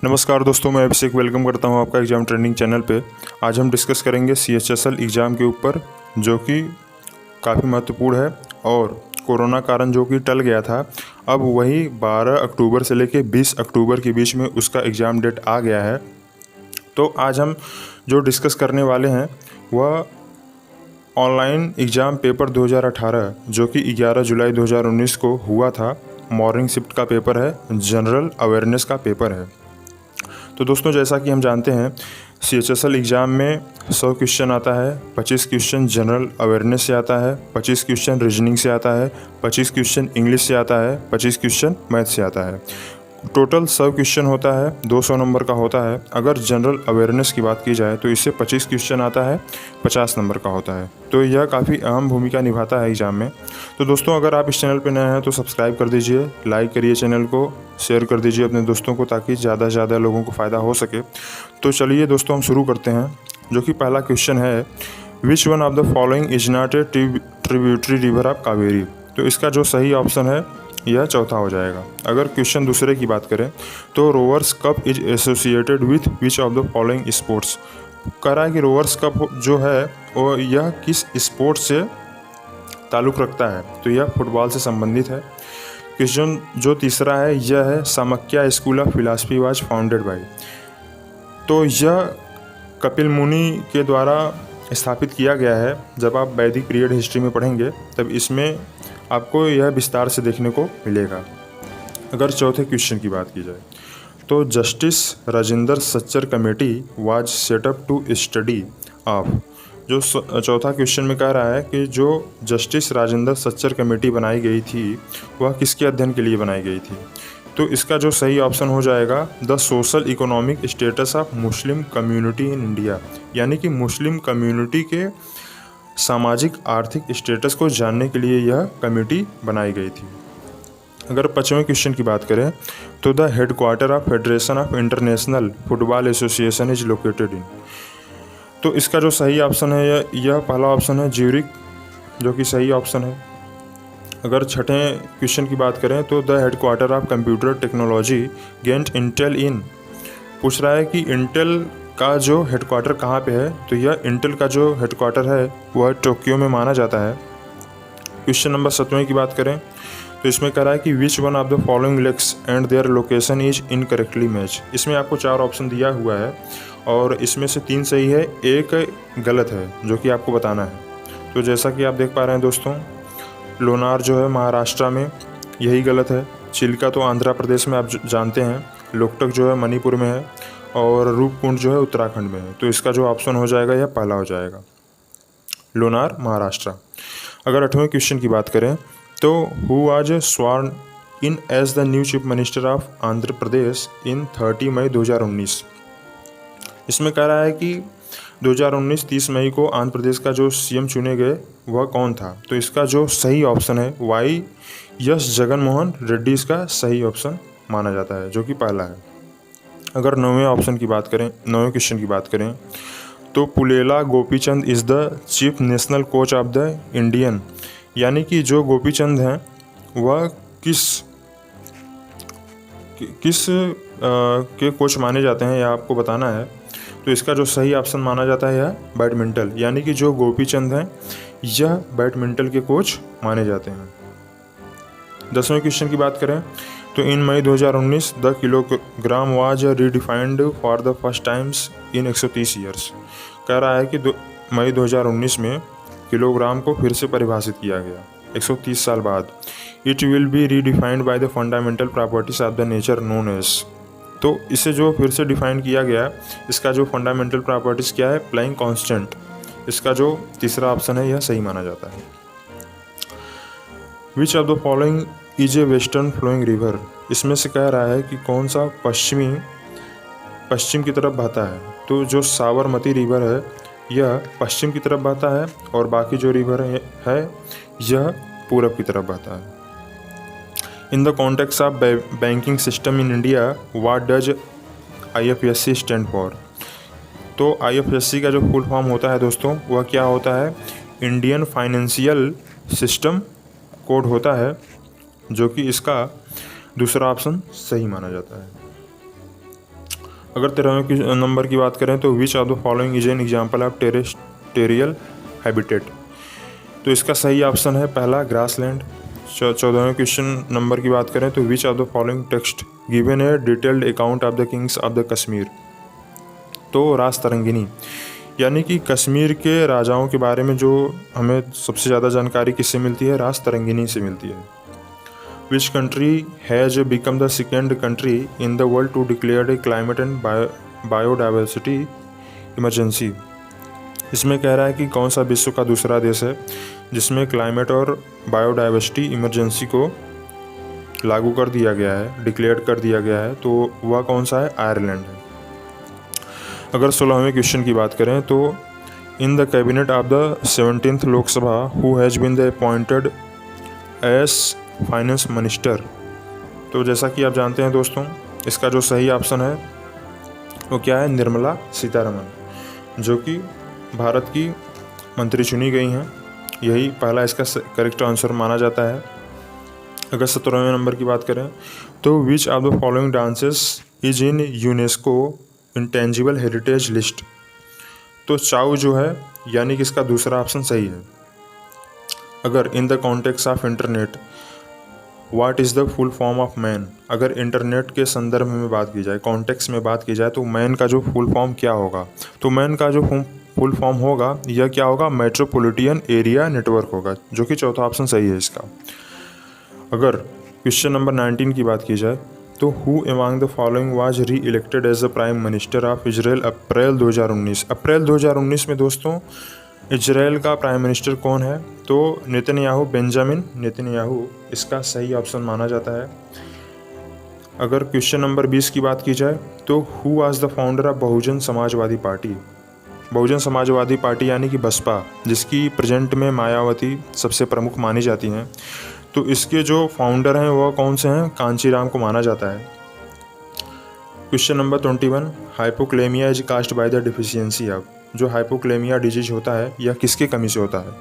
नमस्कार दोस्तों, मैं अभिषेक वेलकम करता हूं आपका एग्ज़ाम ट्रेंडिंग चैनल पे। आज हम डिस्कस करेंगे CHSL एग्ज़ाम के ऊपर, जो कि काफ़ी महत्वपूर्ण है और कोरोना कारण जो कि टल गया था, अब वही 12 अक्टूबर से लेके 20 अक्टूबर के बीच में उसका एग्ज़ाम डेट आ गया है। तो आज हम जो डिस्कस करने वाले हैं वह ऑनलाइन एग्ज़ाम पेपर 2018 जो कि 11 जुलाई 2019 को हुआ था। मॉर्निंग शिफ्ट का पेपर है, जनरल अवेयरनेस का पेपर है। तो दोस्तों, जैसा कि हम जानते हैं CHSL एग्ज़ाम में 100 क्वेश्चन आता है, 25 क्वेश्चन जनरल अवेयरनेस से आता है, 25 क्वेश्चन रीजनिंग से आता है, 25 क्वेश्चन इंग्लिश से आता है, 25 क्वेश्चन मैथ से आता है। टोटल 100 क्वेश्चन होता है, 200 नंबर का होता है। अगर जनरल अवेयरनेस की बात की जाए तो इससे 25 क्वेश्चन आता है, 50 नंबर का होता है। तो यह काफ़ी अहम भूमिका निभाता है एग्ज़ाम में। तो दोस्तों, अगर आप इस चैनल पर नए हैं तो सब्सक्राइब कर दीजिए, लाइक करिए चैनल को, शेयर कर दीजिए अपने दोस्तों को, ताकि ज़्यादा से ज़्यादा लोगों को फ़ायदा हो सके। तो चलिए दोस्तों, हम शुरू करते हैं। जो कि पहला क्वेश्चन है, विच one of the following is not a tributary river of Kaveri. तो इसका जो सही ऑप्शन है यह चौथा हो जाएगा। अगर क्वेश्चन दूसरे की बात करें तो Rovers cup is associated with which of the following sports. कह रहा है कि रोवर्स कप जो है वो यह किस स्पोर्ट से ताल्लुक़ रखता है, तो यह फुटबॉल से संबंधित है। क्वेश्चन जो तीसरा है यह है, Samkhya school of philosophy was founded by. तो यह कपिल मुनि के द्वारा स्थापित किया गया है। जब आप वैदिक पीरियड हिस्ट्री में पढ़ेंगे तब इसमें आपको यह विस्तार से देखने को मिलेगा। अगर चौथे क्वेश्चन की बात की जाए तो justice Rajendra Sachar committee was set up to study of. जो चौथा क्वेश्चन में कह रहा है कि जो जस्टिस राजेंद्र सच्चर कमेटी बनाई गई थी वह किसके अध्ययन के लिए बनाई गई थी। तो इसका जो सही ऑप्शन हो जाएगा, the social economic status of Muslim community in India. यानी कि मुस्लिम कम्युनिटी के सामाजिक आर्थिक स्टेटस को जानने के लिए यह कमेटी बनाई गई थी। अगर पाँचवें क्वेश्चन की बात करें तो the headquarter of federation of international football association is located in. तो इसका जो सही ऑप्शन है यह पहला ऑप्शन है, ज्यूरिक, जो कि सही ऑप्शन है। अगर छठे क्वेश्चन की बात करें तो the headquarter of computer technology giant Intel in. पूछ रहा है कि इंटेल का जो हेडक्वार्टर कहाँ पे है, तो यह इंटेल का जो हेडक्वार्टर है वह टोक्यो में माना जाता है। क्वेश्चन नंबर 7वें की बात करें तो इसमें कह रहा है कि which one of the following lakes and their location is incorrectly match. इसमें आपको 4 ऑप्शन दिया हुआ है और इसमें से 3 सही है, एक गलत है, जो कि आपको बताना है। तो जैसा कि आप देख पा रहे हैं दोस्तों, लोनार जो है महाराष्ट्र में, यही गलत है। चिल्का तो आंध्र प्रदेश में आप जानते हैं, लोकटक जो है मणिपुर में है और रूपकुंड जो है उत्तराखंड में है। तो इसका जो ऑप्शन हो जाएगा यह पहला हो जाएगा, लोनार महाराष्ट्र। अगर 8वें क्वेश्चन की बात करें तो who was sworn in as the new chief minister of Andhra Pradesh in 30 May 2019। इसमें कह रहा है कि 2019 30 मई को आंध्र प्रदेश का जो CM चुने गए वह कौन था। तो इसका जो सही ऑप्शन है YS जगनमोहन रेड्डी, इसका सही ऑप्शन माना जाता है, जो कि पहला है। अगर 9वें ऑप्शन की बात करें, 9वें क्वेश्चन की बात करें तो Pullela Gopichand is the chief national coach of the Indian. यानी कि जो गोपीचंद हैं वह किस के कोच माने जाते हैं, यह आपको बताना है। तो इसका जो सही ऑप्शन माना जाता है यह बैडमिंटन। यानी कि जो गोपीचंद हैं यह बैडमिंटन के कोच माने जाते हैं। 10वें क्वेश्चन की बात करें तो इन मई 2019 the kilogram was redefined for the first times in 130 years. कह रहा है कि मई 2019 में किलोग्राम को फिर से परिभाषित किया गया 130 साल बाद। It will be redefined by the fundamental properties of the nature known as. तो इसे जो फिर से डिफाइन किया गया, इसका जो फंडामेंटल प्रॉपर्टीज क्या है, फ्लाइंग कांस्टेंट। इसका जो तीसरा ऑप्शन है यह सही माना जाता है। Which of the following is a western flowing river. इसमें से कह रहा है कि कौन सा पश्चिम की तरफ बहता है। तो जो साबरमती रिवर है यह पश्चिम की तरफ बहता है और बाकी जो रिवर है यह पूरब की तरफ बहता है। In the context of banking system in India what does IFSC stand for. तो IFSC का जो फुल फॉर्म होता है दोस्तों वह क्या होता है, इंडियन फाइनेंशियल सिस्टम कोड होता है, जो कि इसका दूसरा ऑप्शन सही माना जाता है। अगर 13वें नंबर की बात करें तो which of the following is an example of terrestrial habitat. तो इसका सही ऑप्शन है पहला ग्रासलैंड। 14वें क्वेश्चन नंबर की बात करें तो which of the following text given A detailed account of the Kings of the Kashmir. तो राजतरंगिनी, यानी कि कश्मीर के राजाओं के बारे में जो हमें सबसे ज़्यादा जानकारी किससे मिलती है, राजतरंगिनी से मिलती है। Which country has become the second country in the world to declare a climate and biodiversity emergency. इसमें कह रहा है कि कौन सा विश्व का दूसरा देश है जिसमें क्लाइमेट और बायोडाइवर्सिटी इमरजेंसी को लागू कर दिया गया है, डिक्लेयर कर दिया गया है, तो वह कौन सा है, आयरलैंड है। अगर 16वें क्वेश्चन की बात करें तो in the cabinet of the 17th Lok Sabha who has been the appointed as finance minister. तो जैसा कि आप जानते हैं दोस्तों, इसका जो सही ऑप्शन है वो क्या है, निर्मला सीतारमन, जो कि भारत की मंत्री चुनी गई हैं। यही पहला इसका करेक्ट आंसर माना जाता है। अगर 17वें नंबर की बात करें तो which of the following dances is in UNESCO intangible heritage list. तो चाउ जो है, यानी कि इसका दूसरा ऑप्शन सही है। अगर in the context of internet what is the full form of man. अगर इंटरनेट के संदर्भ में बात की जाए, कॉन्टेक्स्ट में बात की जाए, तो मैन का जो फुल फॉर्म क्या होगा, तो मैन का जो फुल फॉर्म होगा यह क्या होगा, मेट्रोपॉलिटन एरिया नेटवर्क होगा, जो कि चौथा ऑप्शन सही है इसका। अगर क्वेश्चन नंबर 19 की बात की जाए तो who among the following was reelected as the prime minister of Israel April 2019। April 2019 में दोस्तों इजराइल का प्राइम मिनिस्टर कौन है, तो नेतन्याहू, बेंजामिन नेतन्याहू इसका सही ऑप्शन माना जाता है। अगर क्वेश्चन नंबर 20 की बात की जाए तो who was the founder of Bahujan Samajwadi party. Bahujan Samajwadi party यानी कि बसपा, जिसकी प्रेजेंट में मायावती सबसे प्रमुख मानी जाती हैं, तो इसके जो फाउंडर हैं वह कौन से हैं, कांचीराम को माना जाता है। Question number 21 hypokalaemia is caused by the deficiency of. जो हाइपोक्लेमिया डिजीज होता है यह किसकी कमी से होता है,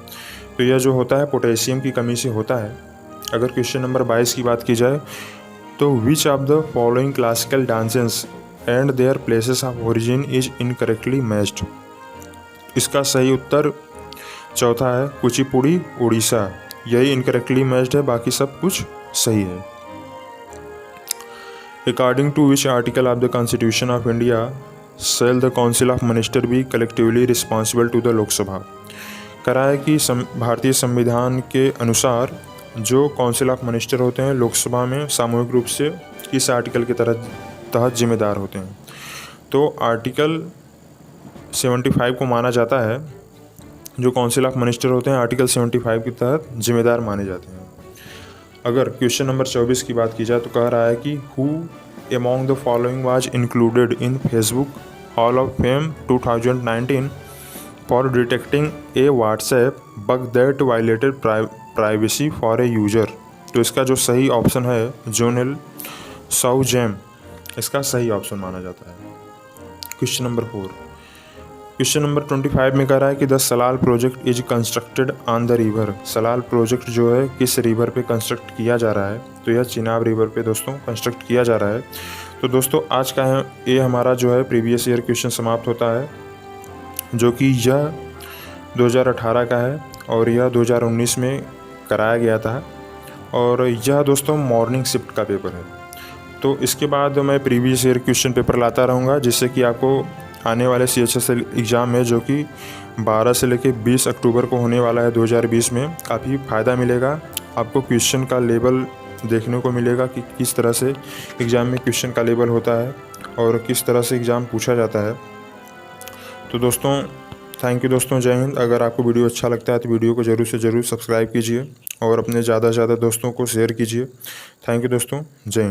तो यह जो होता है पोटेशियम की कमी से होता है। अगर क्वेश्चन नंबर 22 की बात की जाए तो which of the following classical dances and their places of origin is incorrectly matched. इसका सही उत्तर चौथा है, कुचिपुड़ी उड़ीसा, यही इनकरेक्टली मैच्ड है, बाकी सब कुछ सही है। According to which article of the constitution of India shall the council of minister be collectively responsible to the Lok Sabha. करा है कि भारतीय संविधान के अनुसार जो काउंसिल ऑफ मिनिस्टर होते हैं लोकसभा में सामूहिक रूप से किस आर्टिकल के तहत जिम्मेदार होते हैं, तो आर्टिकल 75 को माना जाता है। जो काउंसिल ऑफ मिनिस्टर होते हैं आर्टिकल 75 के तहत जिम्मेदार माने जाते हैं। अगर क्वेश्चन नंबर 24 की बात की जाए तो कह रहा है कि who among the following was included in Facebook hall of fame 2019 for detecting A WhatsApp bug that violated privacy for a user. तो इसका जो सही ऑप्शन है जोनेल साउजैम, इसका सही ऑप्शन माना जाता है। क्वेश्चन नंबर 4 क्वेश्चन नंबर 25 में कह रहा है कि the Salal project is constructed on the river. Salal project जो है किस रिवर पे कंस्ट्रक्ट किया जा रहा है, तो यह चिनाब रिवर पे दोस्तों कंस्ट्रक्ट किया जा रहा है। तो दोस्तों आज का ये हमारा जो है प्रीवियस ईयर क्वेश्चन समाप्त होता है, जो कि यह 2018 का है और यह 2019 में कराया गया था, और यह दोस्तों मॉर्निंग शिफ्ट का पेपर है। तो इसके बाद मैं प्रीवियस ईयर क्वेश्चन पेपर लाता रहूँगा, जिससे कि आपको आने वाले CHSL एग्ज़ाम में, जो कि 12 से लेकर 20 अक्टूबर को होने वाला है 2020 में, काफ़ी फ़ायदा मिलेगा। आपको क्वेश्चन का लेवल देखने को मिलेगा कि किस तरह से एग्ज़ाम में क्वेश्चन का लेवल होता है और किस तरह से एग्ज़ाम पूछा जाता है। तो दोस्तों थैंक यू दोस्तों, जय हिंद। अगर आपको वीडियो अच्छा लगता है तो वीडियो को ज़रूर से ज़रूर सब्सक्राइब कीजिए और अपने ज़्यादा से ज़्यादा दोस्तों को शेयर कीजिए। थैंक यू दोस्तों, जय हिंद।